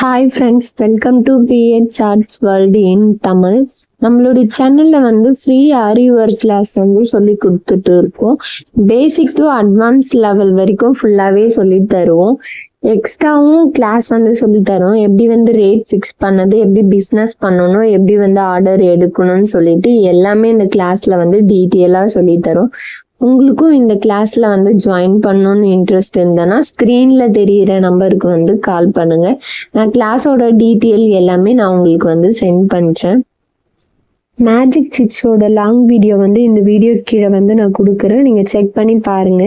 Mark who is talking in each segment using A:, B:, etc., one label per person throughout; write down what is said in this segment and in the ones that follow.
A: Hi friends, welcome to பிஎட்ஸ் arts world in Tamil. நம்மளுடைய சேனலில் வந்து ஃப்ரீ ஆரி ஒர்க் கிளாஸ் வந்து சொல்லி கொடுத்துட்டு இருக்கோம். பேசிக் டு அட்வான்ஸ் லெவல் வரைக்கும் ஃபுல்லாகவே சொல்லி தருவோம். எக்ஸ்ட்ராவும் கிளாஸ் வந்து சொல்லி தரோம். எப்படி வந்து ரேட் ஃபிக்ஸ் பண்ணது, எப்படி பிஸ்னஸ் பண்ணணும், எப்படி வந்து ஆர்டர் எடுக்கணும்னு சொல்லிட்டு எல்லாமே இந்த கிளாஸில் வந்து டீட்டெயிலாக சொல்லி தரோம். உங்களுக்கும் இந்த கிளாஸ்ல வந்து ஜாயின் பண்ணணும்னு இன்ட்ரெஸ்ட் இருந்ததுன்னா ஸ்க்ரீன்ல தெரியிற நம்பருக்கு வந்து கால் பண்ணுங்க. நான் கிளாஸோட டீட்டெயில் எல்லாமே நான் உங்களுக்கு வந்து சென்ட் பண்றேன். மேஜிக் ஸ்டிச்சோட லாங் வீடியோ வந்து இந்த வீடியோ கீழே வந்து நான் கொடுக்குறேன், நீங்க செக் பண்ணி பாருங்க.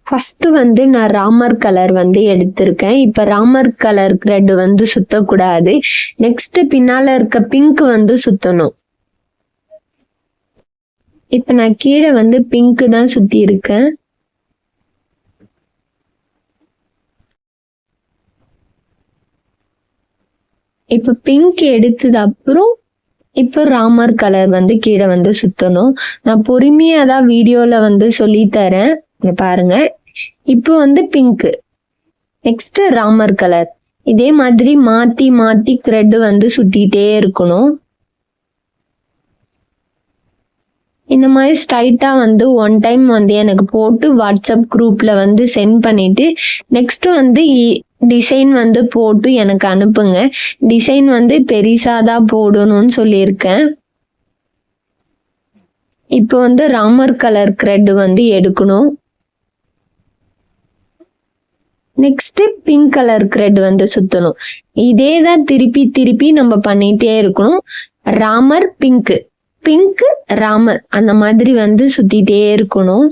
A: ஃபர்ஸ்ட் வந்து நான் ராமர் கலர் வந்து எடுத்திருக்கேன். இப்ப ராமர் கலர் த்ரெட் வந்து சுத்தக்கூடாது. நெக்ஸ்ட் பின்னால இருக்க பிங்க் வந்து சுத்தணும். இப்ப நான் கீழே வந்து பிங்க் தான் சுத்தி இருக்கேன். இப்ப பிங்க் எடுத்தது அப்புறம் இப்ப ராமர் கலர் வந்து கீழே வந்து சுத்தணும். நான் பொறுமையா தான் வீடியோல வந்து சொல்லி தரேன், பாருங்க. இப்போ வந்து பிங்க், நெக்ஸ்ட் ராமர் கலர், இதே மாதிரி மாத்தி மாத்தி த்ரெட் வந்து சுத்திட்டே இருக்கணும். இந்த மாதிரி ஸ்ட்ரைட்டா வந்து ஒன் டைம் வந்து எனக்கு போட்டு வாட்ஸ்அப் குரூப்ல வந்து சென்ட் பண்ணிட்டு நெக்ஸ்ட் வந்து டிசைன் வந்து போட்டு எனக்கு அனுப்புங்க. டிசைன் வந்து பெரிசாதான் போடணும்னு சொல்லியிருக்கேன். இப்போ வந்து ராமர் கலர் த்ரெட் வந்து எடுக்கணும். நெக்ஸ்ட் பிங்க் கலர் த்ரெட் வந்து சுத்தணும். இதே தான் திருப்பி திருப்பி நம்ம பண்ணிட்டே இருக்கணும். ராமர் பிங்க், பிங்க் ராமர், அந்த மாதிரி வந்து சுத்திட்டே இருக்கணும்.